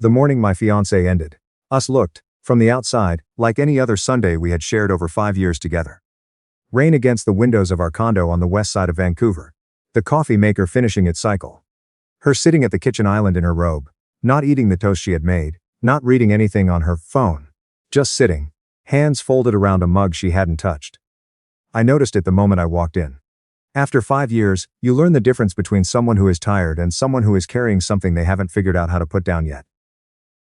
The morning my fiancée ended. Us looked, from the outside, like any other Sunday we had shared over 5 years together. Rain against the windows of our condo on the west side of Vancouver. The coffee maker finishing its cycle. Her sitting at the kitchen island in her robe, not eating the toast she had made, not reading anything on her phone. Just sitting, hands folded around a mug she hadn't touched. I noticed it the moment I walked in. After 5 years, you learn the difference between someone who is tired and someone who is carrying something they haven't figured out how to put down yet.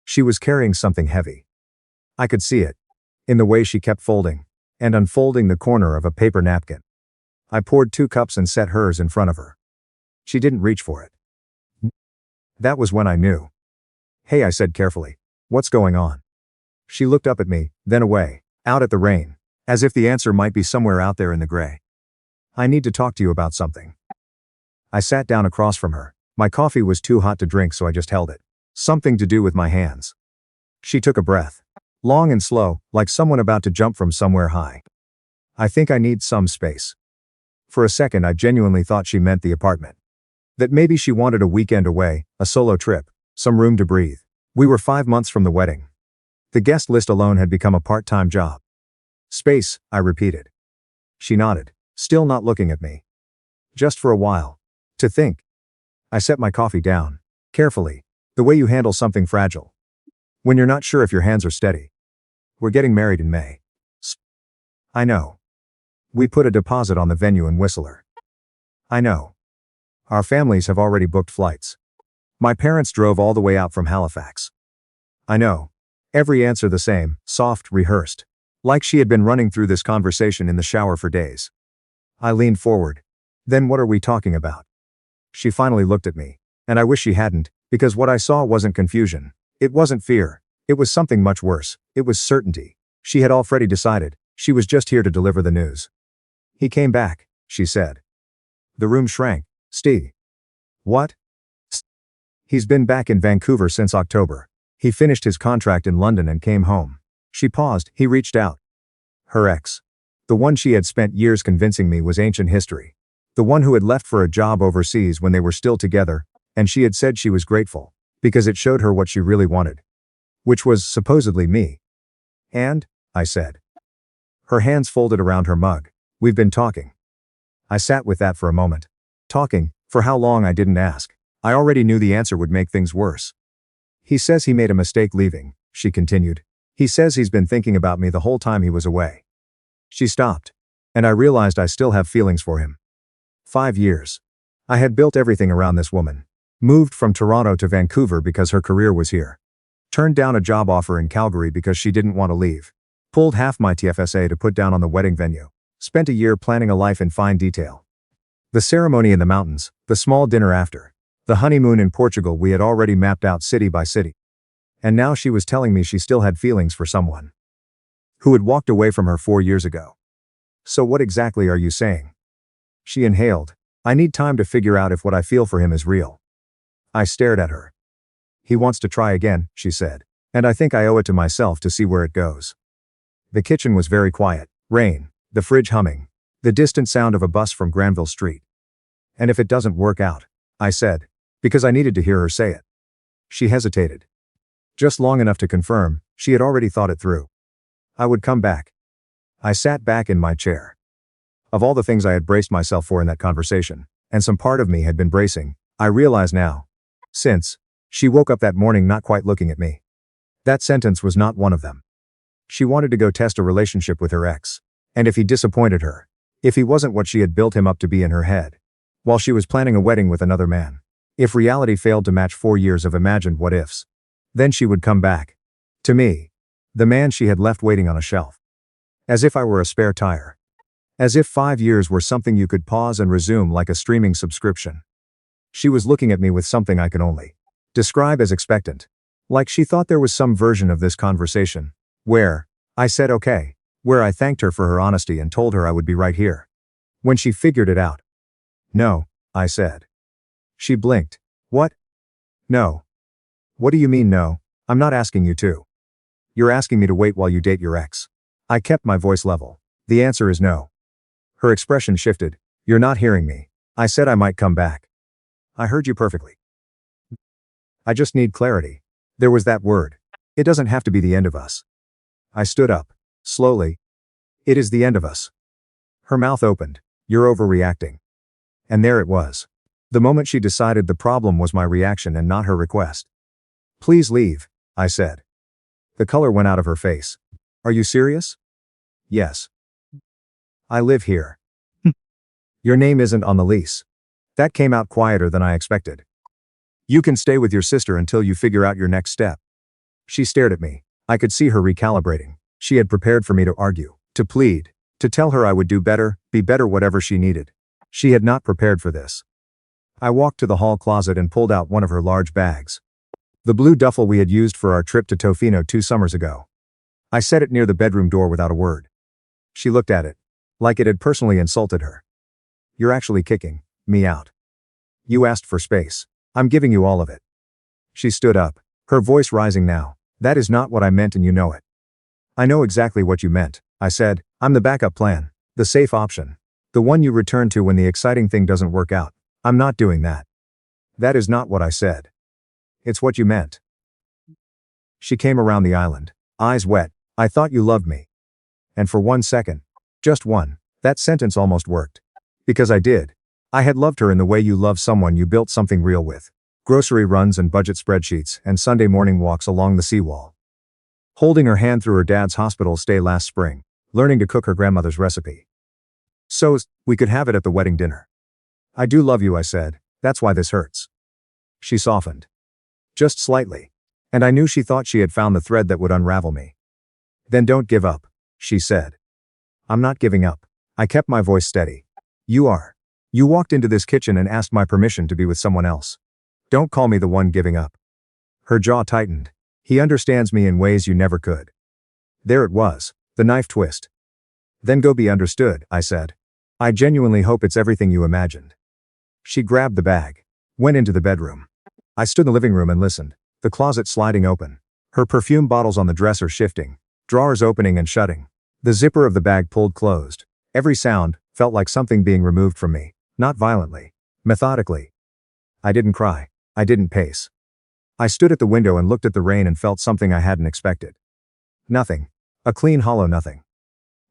She was carrying something heavy. I could see it. In the way she kept folding and unfolding the corner of a paper napkin. I poured 2 cups and set hers in front of her. She didn't reach for it. That was when I knew. "Hey," I said carefully. "What's going on?" She looked up at me, then away, out at the rain, as if the answer might be somewhere out there in the gray. "I need to talk to you about something." I sat down across from her. My coffee was too hot to drink, so I just held it. Something to do with my hands. She took a breath. Long and slow, like someone about to jump from somewhere high. "I think I need some space." For a second I genuinely thought she meant the apartment. That maybe she wanted a weekend away, a solo trip, some room to breathe. We were 5 months from the wedding. The guest list alone had become a part-time job. "Space," I repeated. She nodded, still not looking at me. "Just for a while. To think." I set my coffee down. Carefully. The way you handle something fragile. When you're not sure if your hands are steady. "We're getting married in May." "I know. We put a deposit on the venue in Whistler." "I know. Our families have already booked flights. My parents drove all the way out from Halifax." "I know." Every answer the same, soft, rehearsed. Like she had been running through this conversation in the shower for days. I leaned forward. "Then what are we talking about?" She finally looked at me. And I wish she hadn't, because what I saw wasn't confusion. It wasn't fear. It was something much worse. It was certainty. She had already decided. She was just here to deliver the news. "He came back," she said. The room shrank. "Steve." "What?" "He's been back in Vancouver since October. He finished his contract in London and came home." She paused. "He reached out." Her ex. The one she had spent years convincing me was ancient history. The one who had left for a job overseas when they were still together, and she had said she was grateful, because it showed her what she really wanted. Which was, supposedly, me. "And?" I said. Her hands folded around her mug. "We've been talking." I sat with that for a moment. Talking, for how long I didn't ask. I already knew the answer would make things worse. "He says he made a mistake leaving," she continued. "He says he's been thinking about me the whole time he was away." She stopped. And I realized I still have feelings for him. 5 years. I had built everything around this woman. Moved from Toronto to Vancouver because her career was here. Turned down a job offer in Calgary because she didn't want to leave. Pulled half my TFSA to put down on the wedding venue. Spent a year planning a life in fine detail. The ceremony in the mountains, the small dinner after. The honeymoon in Portugal we had already mapped out city by city. And now she was telling me she still had feelings for someone who had walked away from her 4 years ago. "So what exactly are you saying?" She inhaled. "I need time to figure out if what I feel for him is real." I stared at her. "He wants to try again," she said. "And I think I owe it to myself to see where it goes." The kitchen was very quiet. Rain. The fridge humming. The distant sound of a bus from Granville Street. "And if it doesn't work out?" I said. Because I needed to hear her say it. She hesitated. Just long enough to confirm, she had already thought it through. "I would come back." I sat back in my chair. Of all the things I had braced myself for in that conversation, and some part of me had been bracing, I realize now. Since she woke up that morning not quite looking at me. That sentence was not one of them. She wanted to go test a relationship with her ex. And if he disappointed her, if he wasn't what she had built him up to be in her head, while she was planning a wedding with another man, if reality failed to match 4 years of imagined what-ifs, then she would come back. To me. The man she had left waiting on a shelf. As if I were a spare tire. As if 5 years were something you could pause and resume like a streaming subscription. She was looking at me with something I can only describe as expectant. Like she thought there was some version of this conversation where I said okay, where I thanked her for her honesty and told her I would be right here when she figured it out. "No," I said. She blinked. "What?" "No." "What do you mean no? I'm not asking you to. You're asking me to wait while you date your ex." I kept my voice level. "The answer is no." Her expression shifted. "You're not hearing me. I said I might come back." "I heard you perfectly. I just need clarity." There was that word. It doesn't have to be the end of us. I stood up. Slowly. It is the end of us. Her mouth opened. You're overreacting. And there it was. The moment she decided the problem was my reaction and not her request. Please leave, I said. The color went out of her face. Are you serious? Yes. I live here. Your name isn't on the lease. That came out quieter than I expected. You can stay with your sister until you figure out your next step. She stared at me. I could see her recalibrating. She had prepared for me to argue, to plead, to tell her I would do better, be better whatever she needed. She had not prepared for this. I walked to the hall closet and pulled out one of her large bags. The blue duffel we had used for our trip to Tofino 2 summers ago. I set it near the bedroom door without a word. She looked at it, like it had personally insulted her. You're actually kicking me out. You asked for space. I'm giving you all of it. She stood up, her voice rising now. That is not what I meant and you know it. I know exactly what you meant, I said. I'm the backup plan, the safe option. The one you return to when the exciting thing doesn't work out. I'm not doing that. That is not what I said. It's what you meant. She came around the island, eyes wet. I thought you loved me. And for 1 second, just one, that sentence almost worked. Because I did. I had loved her in the way you love someone you built something real with. Grocery runs and budget spreadsheets and Sunday morning walks along the seawall. Holding her hand through her dad's hospital stay last spring, learning to cook her grandmother's recipe. So, we could have it at the wedding dinner. I do love you, I said. That's why this hurts. She softened. Just slightly. And I knew she thought she had found the thread that would unravel me. Then don't give up, she said. I'm not giving up. I kept my voice steady. You are. You walked into this kitchen and asked my permission to be with someone else. Don't call me the one giving up. Her jaw tightened. He understands me in ways you never could. There it was, the knife twist. Then go be understood, I said. I genuinely hope it's everything you imagined. She grabbed the bag, went into the bedroom. I stood in the living room and listened, the closet sliding open, her perfume bottles on the dresser shifting, drawers opening and shutting. The zipper of the bag pulled closed. Every sound felt like something being removed from me, not violently, methodically. I didn't cry. I didn't pace. I stood at the window and looked at the rain and felt something I hadn't expected. Nothing. A clean hollow nothing.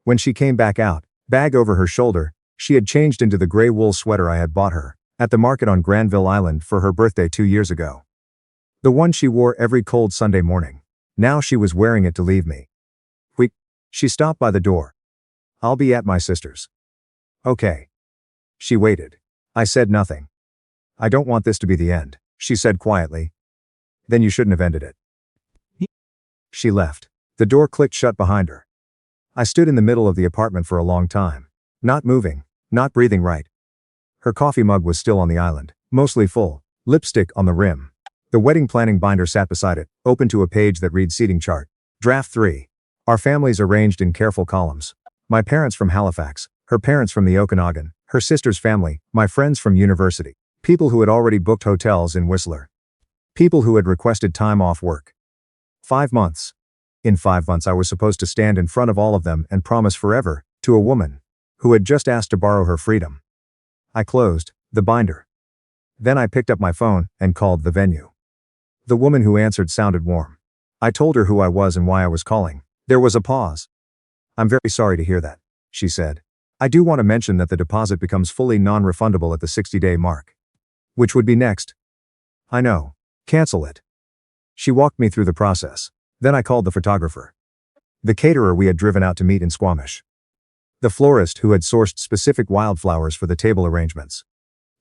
When she came back out, bag over her shoulder, she had changed into the gray wool sweater I had bought her at the market on Granville Island for her birthday 2 years ago. The one she wore every cold Sunday morning. Now she was wearing it to leave me. She stopped by the door. I'll be at my sister's. Okay. She waited. I said nothing. I don't want this to be the end, she said quietly. Then you shouldn't have ended it. She left. The door clicked shut behind her. I stood in the middle of the apartment for a long time. Not moving, not breathing right. Her coffee mug was still on the island, mostly full, lipstick on the rim. The wedding planning binder sat beside it, open to a page that read seating chart. Draft 3. Our families arranged in careful columns. My parents from Halifax, her parents from the Okanagan, her sister's family, my friends from university, people who had already booked hotels in Whistler. People who had requested time off work. 5 months. In 5 months I was supposed to stand in front of all of them and promise forever, to a woman, who had just asked to borrow her freedom. I closed the binder. Then I picked up my phone and called the venue. The woman who answered sounded warm. I told her who I was and why I was calling. There was a pause. I'm very sorry to hear that, she said. I do want to mention that the deposit becomes fully non-refundable at the 60-day mark. Which would be next? I know. Cancel it. She walked me through the process. Then I called the photographer. The caterer we had driven out to meet in Squamish. The florist who had sourced specific wildflowers for the table arrangements.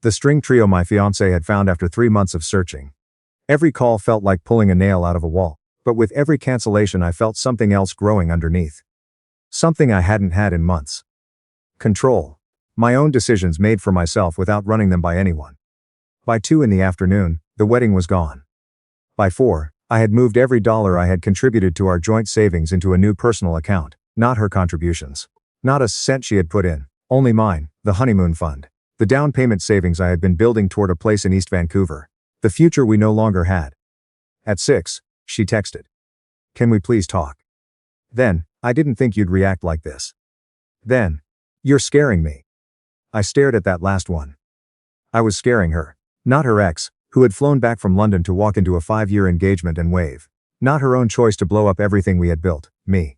The string trio my fiancé had found after 3 months of searching. Every call felt like pulling a nail out of a wall, but with every cancellation I felt something else growing underneath. Something I hadn't had in months. Control. My own decisions made for myself without running them by anyone. By 2 in the afternoon, the wedding was gone. By 4, I had moved every dollar I had contributed to our joint savings into a new personal account, not her contributions. Not a cent she had put in, only mine, the honeymoon fund. The down payment savings I had been building toward a place in East Vancouver. The future we no longer had. At 6, she texted. Can we please talk? Then, I didn't think you'd react like this. Then, you're scaring me. I stared at that last one. I was scaring her. Not her ex, who had flown back from London to walk into a 5-year engagement and wave. Not her own choice to blow up everything we had built, me.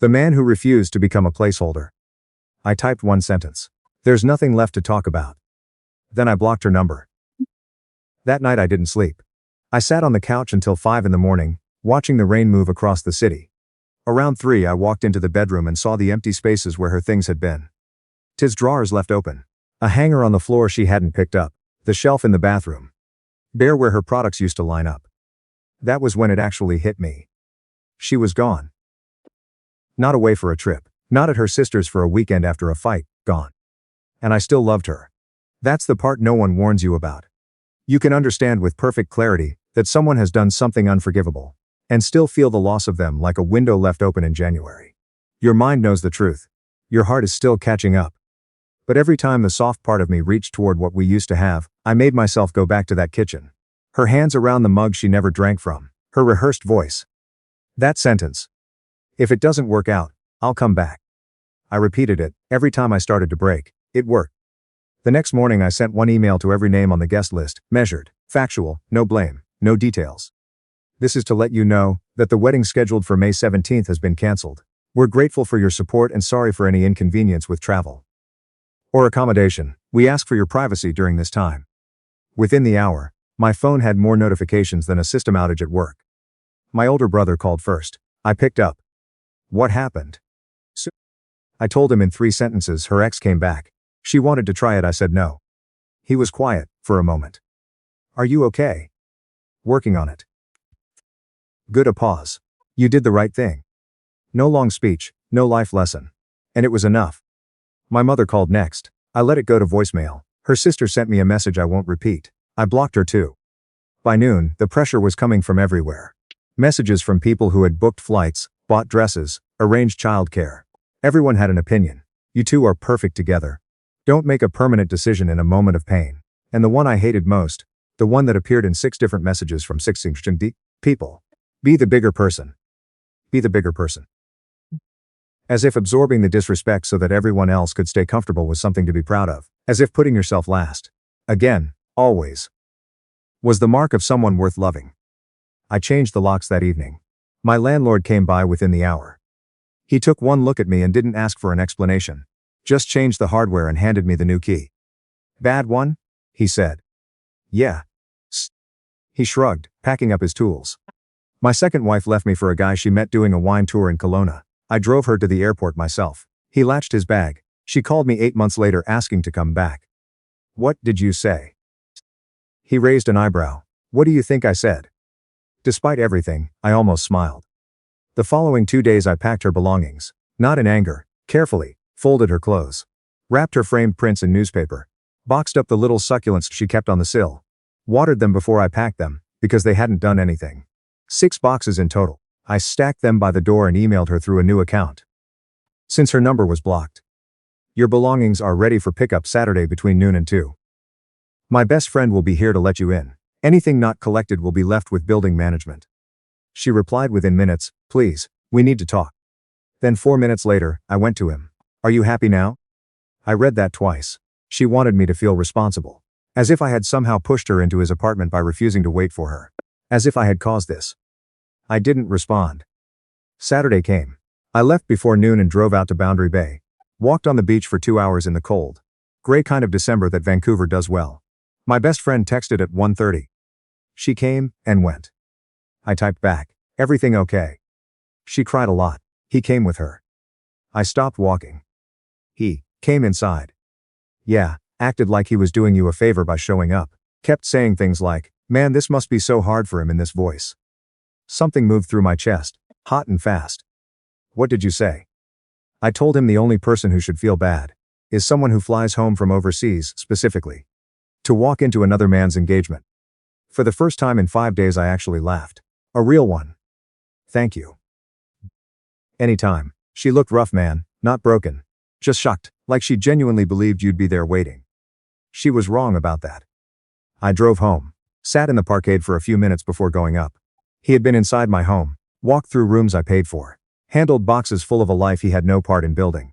The man who refused to become a placeholder. I typed one sentence. There's nothing left to talk about. Then I blocked her number. That night I didn't sleep. I sat on the couch until 5 in the morning, watching the rain move across the city. Around 3 I walked into the bedroom and saw the empty spaces where her things had been. His drawers left open. A hanger on the floor she hadn't picked up. The shelf in the bathroom. Bare where her products used to line up. That was when it actually hit me. She was gone. Not away for a trip. Not at her sister's for a weekend after a fight. Gone. And I still loved her. That's the part no one warns you about. You can understand with perfect clarity that someone has done something unforgivable, and still feel the loss of them like a window left open in January. Your mind knows the truth. Your heart is still catching up. But every time the soft part of me reached toward what we used to have, I made myself go back to that kitchen. Her hands around the mug she never drank from. Her rehearsed voice. That sentence. If it doesn't work out, I'll come back. I repeated it, every time I started to break. It worked. The next morning I sent one email to every name on the guest list, measured, factual, no blame, no details. This is to let you know that the wedding scheduled for May 17th has been cancelled. We're grateful for your support and sorry for any inconvenience with travel or accommodation. We ask for your privacy during this time. Within the hour, my phone had more notifications than a system outage at work. My older brother called first. I picked up. What happened? So I told him in 3 sentences her ex came back. She wanted to try it, I said no. He was quiet, for a moment. Are you okay? Working on it. Good, a pause. You did the right thing. No long speech, no life lesson. And it was enough. My mother called next. I let it go to voicemail. Her sister sent me a message I won't repeat. I blocked her too. By noon, the pressure was coming from everywhere. Messages from people who had booked flights, bought dresses, arranged childcare. Everyone had an opinion. You two are perfect together. Don't make a permanent decision in a moment of pain. And the one I hated most, the one that appeared in 6 different messages from 6 distinct people. Be the bigger person. Be the bigger person. As if absorbing the disrespect so that everyone else could stay comfortable was something to be proud of. As if putting yourself last. Again, always. Was the mark of someone worth loving. I changed the locks that evening. My landlord came by within the hour. He took one look at me and didn't ask for an explanation. Just changed the hardware and handed me the new key. Bad one? He said. Yeah. He shrugged, packing up his tools. My second wife left me for a guy she met doing a wine tour in Kelowna. I drove her to the airport myself. He latched his bag. She called me 8 months later asking to come back. What did you say? He raised an eyebrow. What do you think I said? Despite everything, I almost smiled. The following 2 days I packed her belongings. Not in anger, carefully, folded her clothes. Wrapped her framed prints in newspaper. Boxed up the little succulents she kept on the sill. Watered them before I packed them, because they hadn't done anything. 6 boxes in total. I stacked them by the door and emailed her through a new account. Since her number was blocked. Your belongings are ready for pickup Saturday between noon and 2. My best friend will be here to let you in. Anything not collected will be left with building management. She replied within minutes, please, we need to talk. Then 4 minutes later, I went to him. Are you happy now? I read that twice. She wanted me to feel responsible. As if I had somehow pushed her into his apartment by refusing to wait for her. As if I had caused this. I didn't respond. Saturday came. I left before noon and drove out to Boundary Bay. Walked on the beach for 2 hours in the cold. Gray kind of December that Vancouver does well. My best friend texted at 1:30. She came and went. I typed back, everything okay? She cried a lot. He came with her. I stopped walking. He came inside. Yeah, acted like he was doing you a favor by showing up. Kept saying things like, man, this must be so hard for him in this voice. Something moved through my chest, hot and fast. What did you say? I told him the only person who should feel bad is someone who flies home from overseas, specifically. To walk into another man's engagement. For the first time in 5 days I actually laughed. A real one. Thank you. Anytime. She looked rough, man, not broken. Just shocked, like she genuinely believed you'd be there waiting. She was wrong about that. I drove home. Sat in the parkade for a few minutes before going up. He had been inside my home, walked through rooms I paid for, handled boxes full of a life he had no part in building.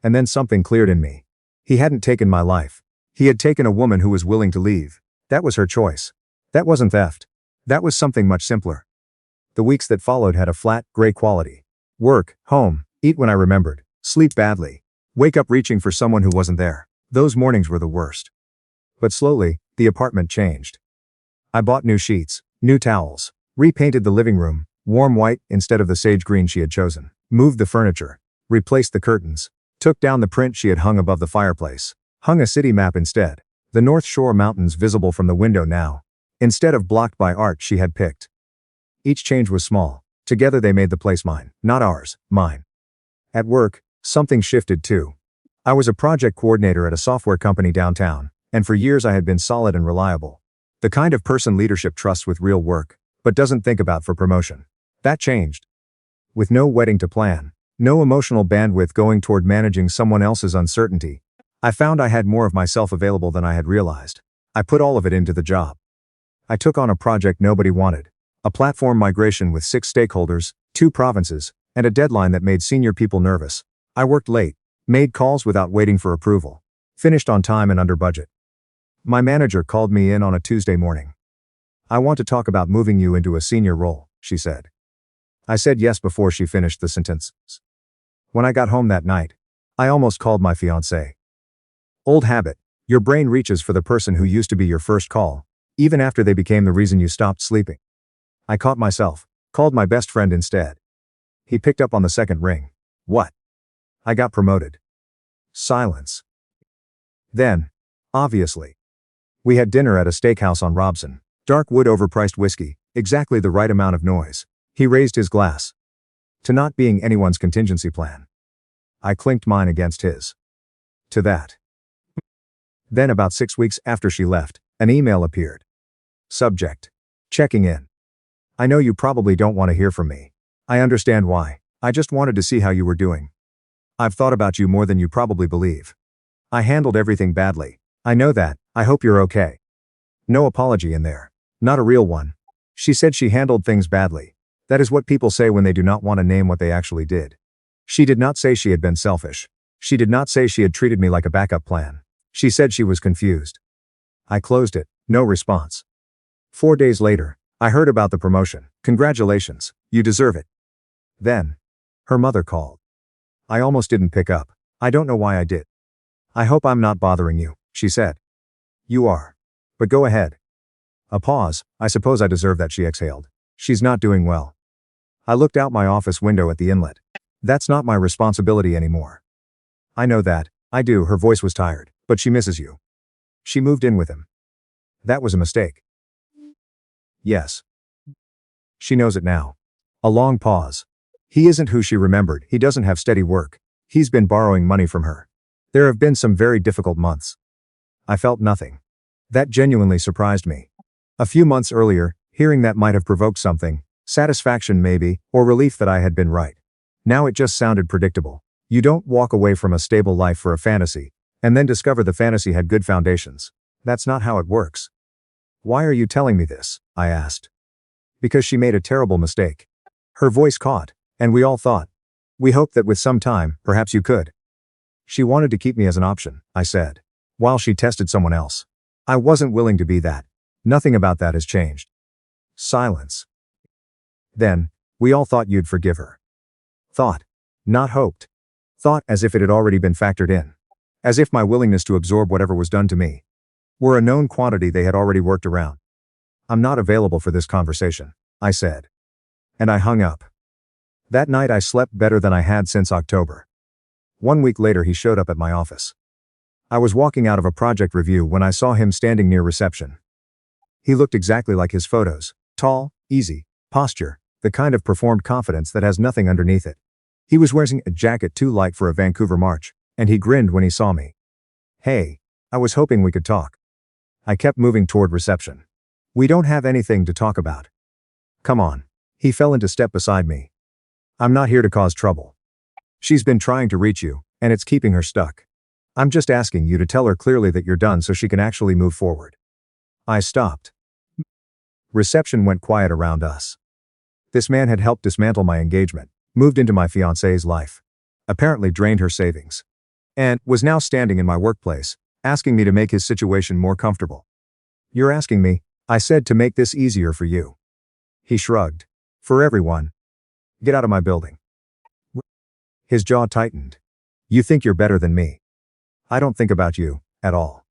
And then something cleared in me. He hadn't taken my life. He had taken a woman who was willing to leave. That was her choice. That wasn't theft. That was something much simpler. The weeks that followed had a flat, gray quality. Work, home, eat when I remembered, sleep badly, wake up reaching for someone who wasn't there. Those mornings were the worst. But slowly, the apartment changed. I bought new sheets, new towels, repainted the living room, warm white instead of the sage green she had chosen, moved the furniture, replaced the curtains, took down the print she had hung above the fireplace, hung a city map instead, the North Shore mountains visible from the window now, instead of blocked by art she had picked. Each change was small. Together they made the place mine, not ours, mine. At work, something shifted too. I was a project coordinator at a software company downtown, and for years I had been solid and reliable. The kind of person leadership trusts with real work, but doesn't think about for promotion. That changed. With no wedding to plan, no emotional bandwidth going toward managing someone else's uncertainty, I found I had more of myself available than I had realized. I put all of it into the job. I took on a project nobody wanted. A platform migration with 6 stakeholders, 2 provinces, and a deadline that made senior people nervous. I worked late, made calls without waiting for approval, finished on time and under budget. My manager called me in on a Tuesday morning. "I want to talk about moving you into a senior role," she said. I said yes before she finished the sentence. When I got home that night, I almost called my fiancée. Old habit, your brain reaches for the person who used to be your first call, even after they became the reason you stopped sleeping. I caught myself, called my best friend instead. He picked up on the second ring. "What?" "I got promoted." Silence. Then, obviously. We had dinner at a steakhouse on Robson. Dark wood overpriced whiskey, exactly the right amount of noise. He raised his glass. To not being anyone's contingency plan. I clinked mine against his. To that. Then about 6 weeks after she left, an email appeared. Subject: checking in. I know you probably don't want to hear from me. I understand why. I just wanted to see how you were doing. I've thought about you more than you probably believe. I handled everything badly. I know that. I hope you're okay. No apology in there. Not a real one. She said she handled things badly. That is what people say when they do not want to name what they actually did. She did not say she had been selfish. She did not say she had treated me like a backup plan. She said she was confused. I closed it. No response. 4 days later, I heard about the promotion. "Congratulations, you deserve it." Then, her mother called. I almost didn't pick up. I don't know why I did. "I hope I'm not bothering you," she said. "You are. But go ahead." A pause. "I suppose I deserve that," she exhaled. "She's not doing well." I looked out my office window at the inlet. "That's not my responsibility anymore." "I know that. I do." Her voice was tired. "But she misses you. She moved in with him." "That was a mistake." "Yes. She knows it now." A long pause. "He isn't who she remembered. He doesn't have steady work. He's been borrowing money from her. There have been some very difficult months." I felt nothing. That genuinely surprised me. A few months earlier, hearing that might have provoked something, satisfaction maybe, or relief that I had been right. Now it just sounded predictable. You don't walk away from a stable life for a fantasy, and then discover the fantasy had good foundations. That's not how it works. "Why are you telling me this?" I asked. "Because she made a terrible mistake." Her voice caught, and we all thought. "We hoped that with some time, perhaps you could." "She wanted to keep me as an option," I said, "while she tested someone else. I wasn't willing to be that. Nothing about that has changed." Silence. Then, "We all thought you'd forgive her." Thought. Not hoped. Thought as if it had already been factored in. As if my willingness to absorb whatever was done to me were a known quantity they had already worked around. "I'm not available for this conversation," I said. And I hung up. That night I slept better than I had since October. 1 week later he showed up at my office. I was walking out of a project review when I saw him standing near reception. He looked exactly like his photos. Tall, easy, posture, the kind of performed confidence that has nothing underneath it. He was wearing a jacket too light for a Vancouver march, and he grinned when he saw me. "Hey, I was hoping we could talk." I kept moving toward reception. "We don't have anything to talk about." "Come on." He fell into step beside me. "I'm not here to cause trouble. She's been trying to reach you, and it's keeping her stuck. I'm just asking you to tell her clearly that you're done so she can actually move forward." I stopped. Reception went quiet around us. This man had helped dismantle my engagement, moved into my fiancée's life, apparently drained her savings, and was now standing in my workplace, asking me to make his situation more comfortable. "You're asking me," I said to make this easier for you. He shrugged. For everyone. Get out of my building. His jaw tightened. You think you're better than me. I don't think about you, at all.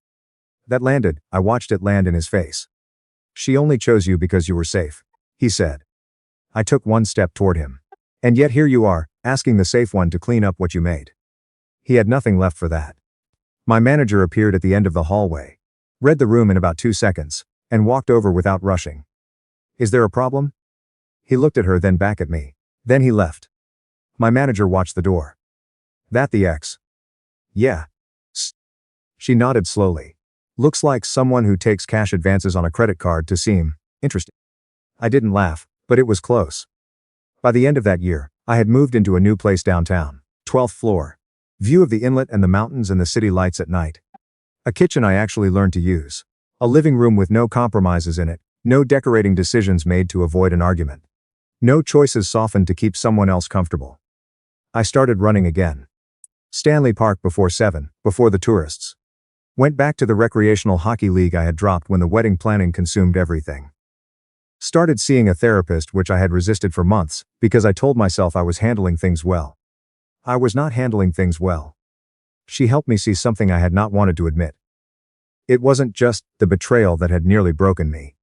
That landed, I watched it land in his face. She only chose you because you were safe, he said. I took one step toward him. And yet here you are, asking the safe one to clean up what you made. He had nothing left for that. My manager appeared at the end of the hallway, read the room in about 2 seconds, and walked over without rushing. Is there a problem? He looked at her, then back at me. Then he left. My manager watched the door. That the ex? Yeah. She nodded slowly. Looks like someone who takes cash advances on a credit card to seem interesting. I didn't laugh, but it was close. By the end of that year, I had moved into a new place downtown, 12th floor. View of the inlet and the mountains and the city lights at night. A kitchen I actually learned to use. A living room with no compromises in it, no decorating decisions made to avoid an argument. No choices softened to keep someone else comfortable. I started running again. Stanley Park before 7, before the tourists. Went back to the recreational hockey league I had dropped when the wedding planning consumed everything. Started seeing a therapist, which I had resisted for months, because I told myself I was handling things well. I was not handling things well. She helped me see something I had not wanted to admit. It wasn't just the betrayal that had nearly broken me.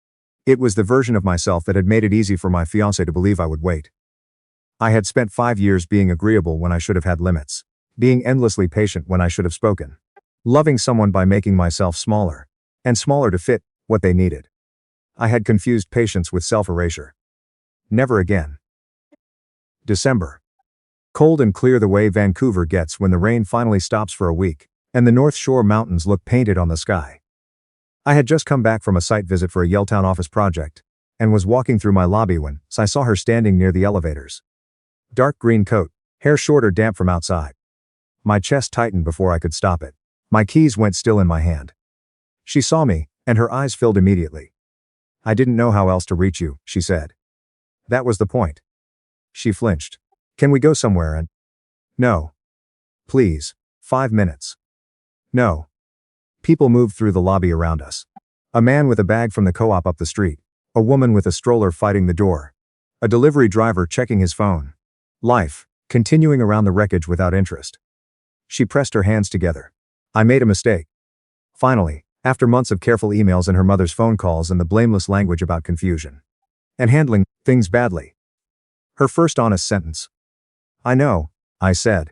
It was the version of myself that had made it easy for my fiancée to believe I would wait. I had spent 5 years being agreeable when I should have had limits, being endlessly patient when I should have spoken, loving someone by making myself smaller, and smaller to fit what they needed. I had confused patience with self-erasure. Never again. December. Cold and clear the way Vancouver gets when the rain finally stops for a week, and the North Shore mountains look painted on the sky. I had just come back from a site visit for a Yaletown office project, and was walking through my lobby when I saw her standing near the elevators. Dark green coat, hair short or damp from outside. My chest tightened before I could stop it. My keys went still in my hand. She saw me, and her eyes filled immediately. I didn't know how else to reach you, she said. That was the point. She flinched. Can we go somewhere and... No. Please. 5 minutes. No. People moved through the lobby around us. A man with a bag from the co-op up the street. A woman with a stroller fighting the door. A delivery driver checking his phone. Life, continuing around the wreckage without interest. She pressed her hands together. I made a mistake. Finally, after months of careful emails and her mother's phone calls and the blameless language about confusion. And handling things badly. Her first honest sentence. I know, I said.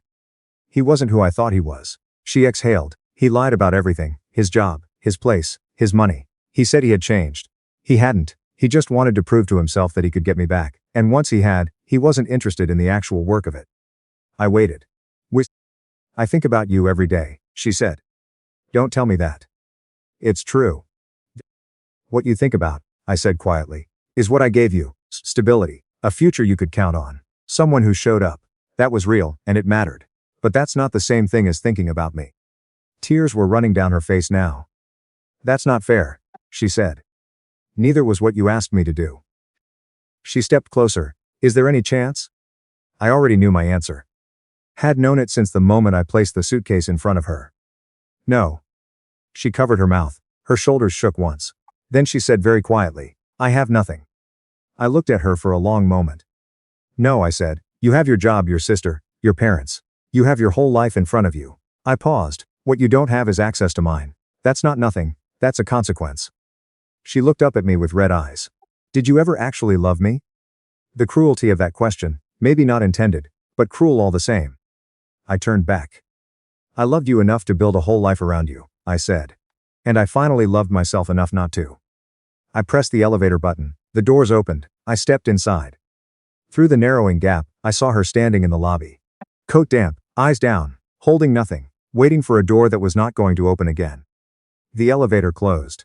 He wasn't who I thought he was. She exhaled. He lied about everything, his job, his place, his money. He said he had changed. He hadn't. He just wanted to prove to himself that he could get me back, and once he had, he wasn't interested in the actual work of it. I waited. I think about you every day, she said. Don't tell me that. It's true. What you think about, I said quietly, is what I gave you, stability, a future you could count on, someone who showed up. That was real, and it mattered. But that's not the same thing as thinking about me. Tears were running down her face now. That's not fair, she said. Neither was what you asked me to do. She stepped closer. Is there any chance? I already knew my answer. Had known it since the moment I placed the suitcase in front of her. No. She covered her mouth. Her shoulders shook once. Then she said very quietly, I have nothing. I looked at her for a long moment. No, I said, you have your job, your sister, your parents. You have your whole life in front of you. I paused. What you don't have is access to mine. That's not nothing. That's a consequence. She looked up at me with red eyes. Did you ever actually love me? The cruelty of that question, maybe not intended, but cruel all the same. I turned back. I loved you enough to build a whole life around you, I said. And I finally loved myself enough not to. I pressed the elevator button. The doors opened. I stepped inside. Through the narrowing gap, I saw her standing in the lobby. Coat damp, eyes down, holding nothing, waiting for a door that was not going to open again. The elevator closed.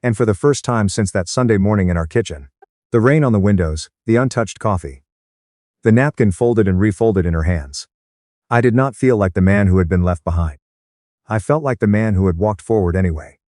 And for the first time since that Sunday morning in our kitchen, the rain on the windows, the untouched coffee, the napkin folded and refolded in her hands. I did not feel like the man who had been left behind. I felt like the man who had walked forward anyway.